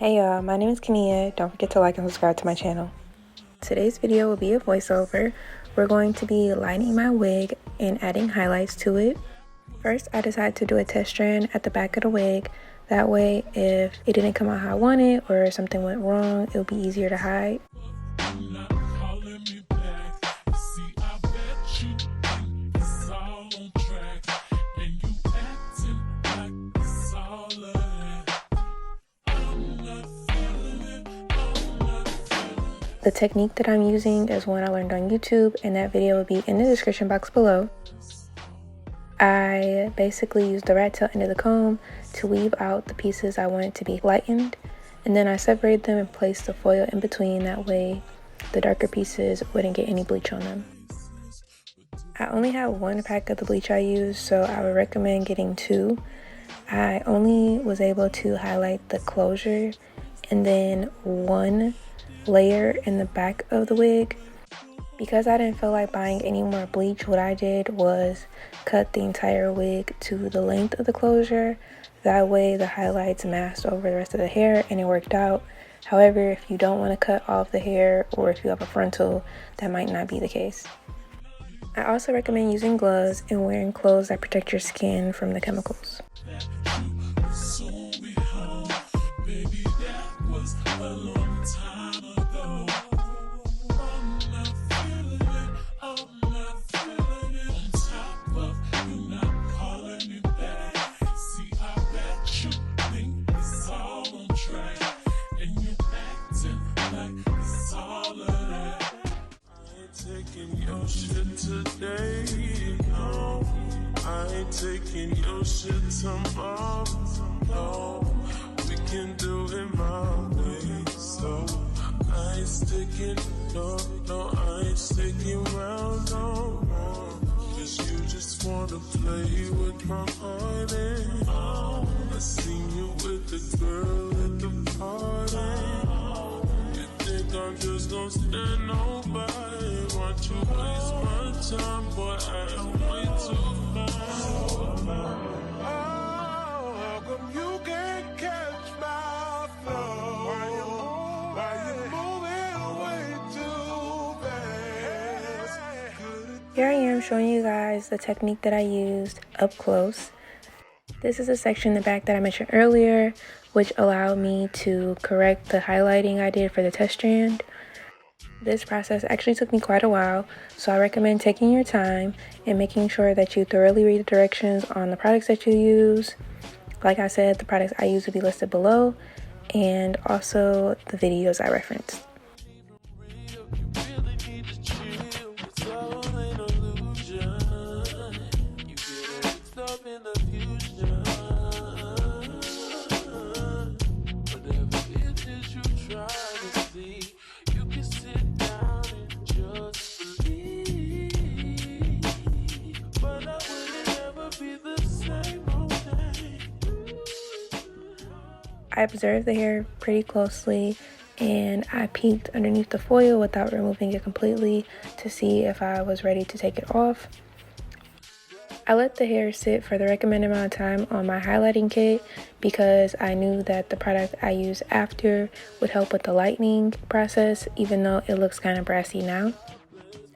Hey y'all, my name is Keneya. Don't forget to like and subscribe to my channel. Today's video will be a voiceover. We're going to be lighting my wig and adding highlights to it. First, I decided to do a test strand at the back of the wig. That way, if it didn't come out how I wanted or something went wrong, it would be easier to hide. The technique that I'm using is one I learned on YouTube, and that video will be in the description box below. I basically used the rat tail end of the comb to weave out the pieces I wanted to be lightened, and then I separated them and placed the foil in between. That way the darker pieces wouldn't get any bleach on them. I only have one pack of the bleach I use, so I would recommend getting two. I only was able to highlight the closure and then one layer in the back of the wig. Because I didn't feel like buying any more bleach, what I did was cut the entire wig to the length of the closure. That way the highlights masked over the rest of the hair and it worked out. However, if you don't want to cut off the hair or if you have a frontal, that might not be the case. I also recommend using gloves and wearing clothes that protect your skin from the chemicals. Today, no, I ain't taking your shit tomorrow. No, we can do it my way. So I ain't sticking, no, I ain't sticking around no more. Cause you just wanna play with my heart. And I seen you with the girl at the party. You think I'm just gonna stand nobody? Want you waste my time, boy, I am way too fast. How come you can't catch my flow? Why you moving way too fast? Here I am showing you guys the technique that I used up close. This is a section in the back that I mentioned earlier, which allowed me to correct the highlighting I did for the test strand. This process actually took me quite a while, so I recommend taking your time and making sure that you thoroughly read the directions on the products that you use. Like I said, the products I use will be listed below, and also the videos I referenced. I observed the hair pretty closely and I peeked underneath the foil without removing it completely to see if I was ready to take it off. I let the hair sit for the recommended amount of time on my highlighting kit because I knew that the product I used after would help with the lightening process, even though it looks kind of brassy now.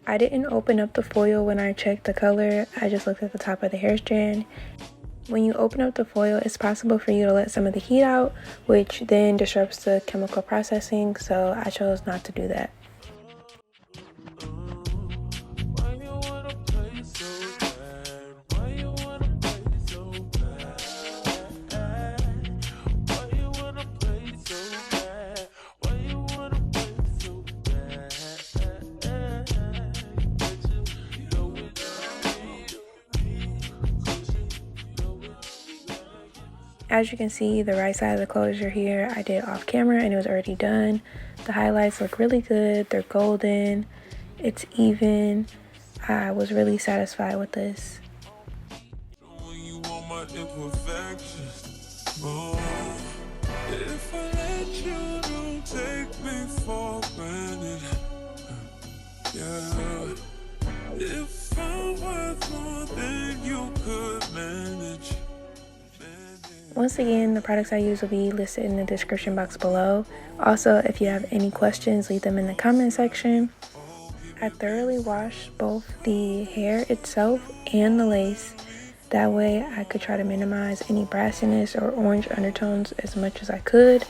I didn't open up the foil when I checked the color, I just looked at the top of the hair strand. When you open up the foil, it's possible for you to let some of the heat out, which then disrupts the chemical processing, so I chose not to do that. As you can see, the right side of the closure here I did off camera and it was already done. The highlights look really good, they're golden, it's even. I was really satisfied with this. If I let you, don't take me for granted. Yeah. If I'm worth more than you could manage. Once again, the products I use will be listed in the description box below. Also, if you have any questions, leave them in the comment section. I thoroughly washed both the hair itself and the lace. That way I could try to minimize any brassiness or orange undertones as much as I could.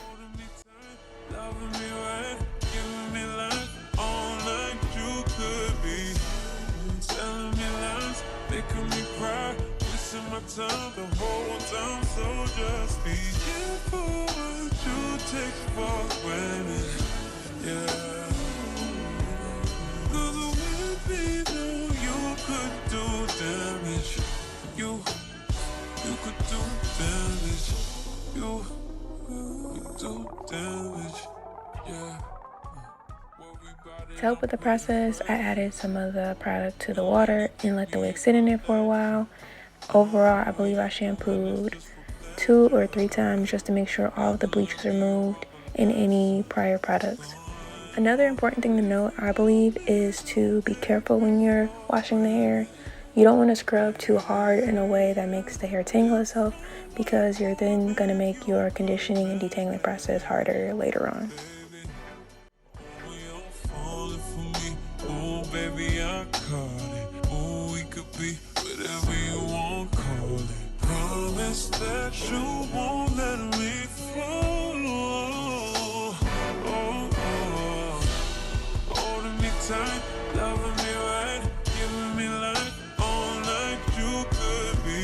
To help with the process, I added some of the product to the water and let the wig sit in there for a while. Overall, I believe I shampooed 2 or 3 times just to make sure all of the bleach was removed and any prior products. Another important thing to note, I believe, is to be careful when you're washing the hair. You don't want to scrub too hard in a way that makes the hair tangle itself, because you're then going to make your conditioning and detangling process harder later on. That you won't let me fall. Holding me tight, loving me right, giving me life all like you could be.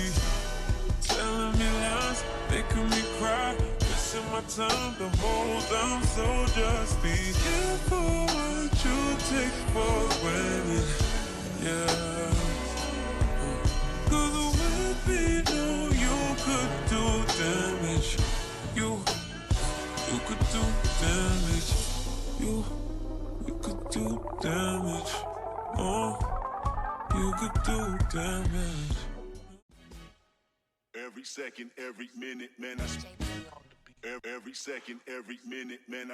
Telling me lies, making me cry, missing my time to hold on. So just be careful what you take for granted. Yeah. You could do damage. You could do damage. Oh, you could do damage. Every second, every minute, man, every second, every minute, man,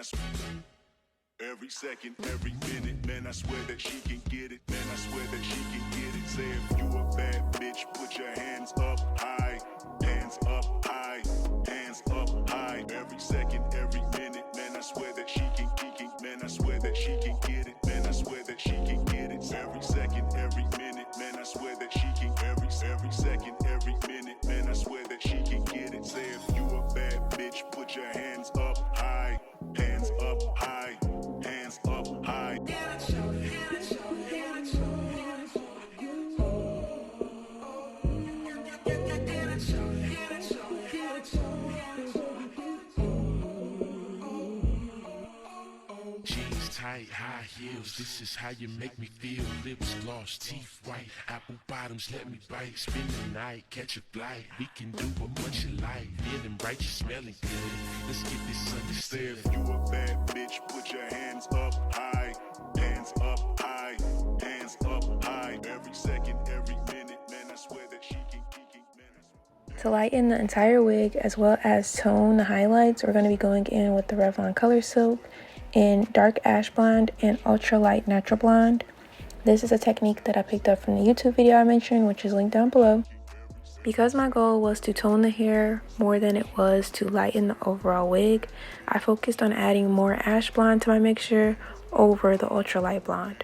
every second, every minute, man, I swear that she can get it. Man, I swear that she can get it. Say if you a bad bitch, put your hands up high. Hands up high. Hands up high. Every second, every minute, man, I swear that she can get it. Man, I swear that she can get it. Man, I swear that she can get it. Every second, every minute, man, I swear that she can. Every second, every minute, man, I swear that she can get it. Say if you a bad bitch, put your hands up high. Hands up high. Hands up high. Jeans tight, high heels, this is how you make me feel. Lips gloss, teeth white, apple bottoms, let me bite. Spend the night, catch a flight. We can do what much you like. Feeling right, you smelling good. Let's get this understood. If you a bad bitch, put your hands up high. Hands up high. Hands up high. Every second, every minute, man, I swear that she can kick it, man. To lighten the entire wig as well as tone the highlights, we're going to be going in with the Revlon Color Silk in Dark Ash Blonde and Ultra Light Natural Blonde. This is a technique that I picked up from the YouTube video I mentioned, which is linked down below. Because my goal was to tone the hair more than it was to lighten the overall wig, I focused on adding more ash blonde to my mixture over the ultra light blonde.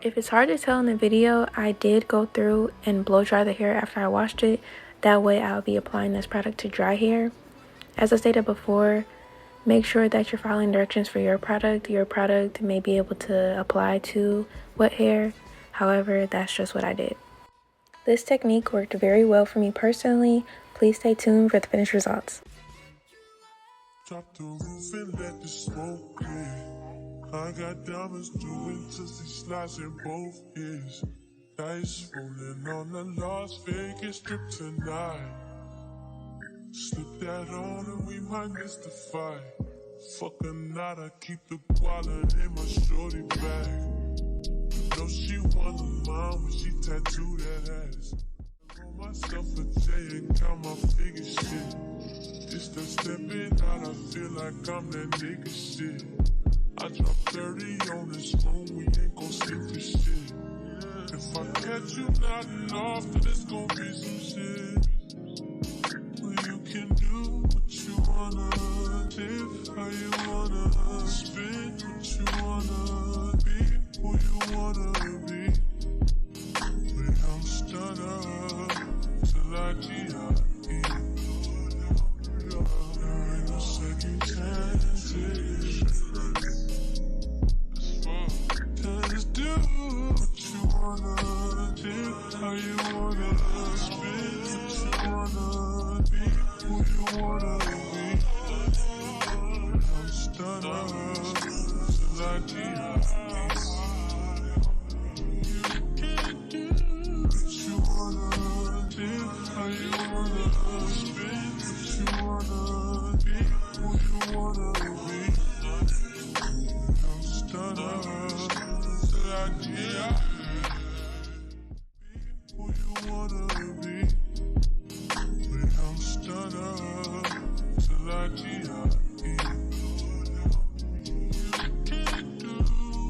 If it's hard to tell in the video, I did go through and blow dry the hair after I washed it. That way I'll be applying this product to dry hair. As I stated before, make sure that you're following directions for your product. Your product may be able to apply to wet hair. However, that's just what I did. This technique worked very well for me personally. Please stay tuned for the finished results. Drop the roof and let the smoke in. I got diamonds doing tussie slides in both ears. Dice rolling on the Las Vegas Strip tonight. Slip that on and we might miss the fight. Fuck or not, I keep the wallet in my shorty bag. Know she want the mom when she tattooed that ass. On myself a J and count my figure shit. Just to step it out, I feel like I'm that nigga shit. I drop 30 on this phone, we ain't gon' skip this shit. If I catch you nodding off, then it's gon' be some shit. Well, you can do like G.I.E. There ain't no second chances. Just do what you wanna do, how you wanna spin, what you wanna be, who you wanna be. I'm stunned till I G.I.E. You can do what you wanna do, how you wanna spin, what you wanna be, who you wanna be. I'm stunned till I G.I.E. Who you wanna be? I'm stunned till I G.I.E. Can't do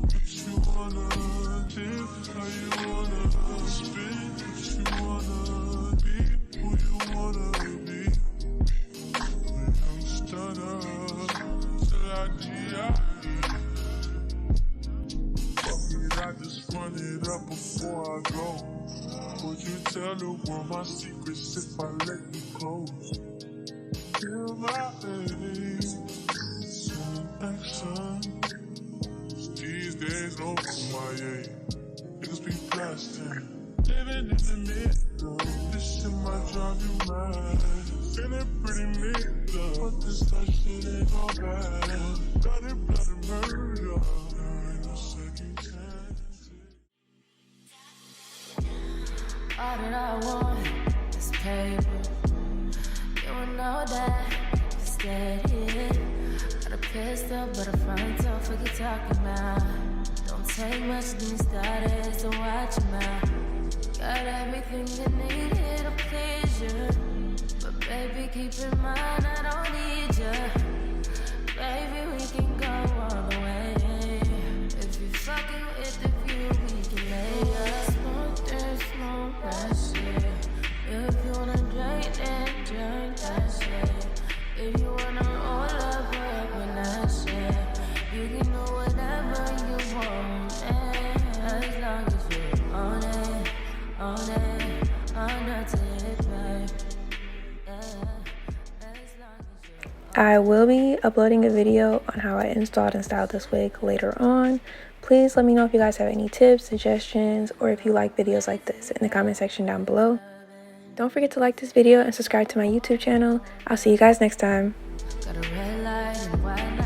what you wanna do, how you wanna spin, what you wanna be, who you wanna be. I'm stunned till I G.I.E. I just run it up before I go. Would you tell the world my secrets if I let you close? Feel my age, some action. These days no MIA. Niggas be blasting, living in the middle. This shit might drive you mad. Feeling pretty middle, but this stuff shit ain't all bad. Got it, blood and murder. There ain't no second chance. All that I want is paper. You will know that it's dead here. Got a pistol, but a frontal, forget talking about. Don't take much to be started, so watch your mouth. Got everything you needed to please you, but baby, keep in mind I don't need you. Baby, we can go all the way. If you fucking with the view, we can lay up. Smoke this, smoke that shit. If you wanna drink, then drink that shit. If you wanna roll up, with that shit. You can do whatever you want, as long as you own it, own it, own it, babe. Yeah, as long as you I will be uploading a video on how I installed and styled this wig later on. Please let me know if you guys have any tips, suggestions, or if you like videos like this in the comment section down below. Don't forget to like this video and subscribe to my YouTube channel. I'll see you guys next time. got a red light and white light.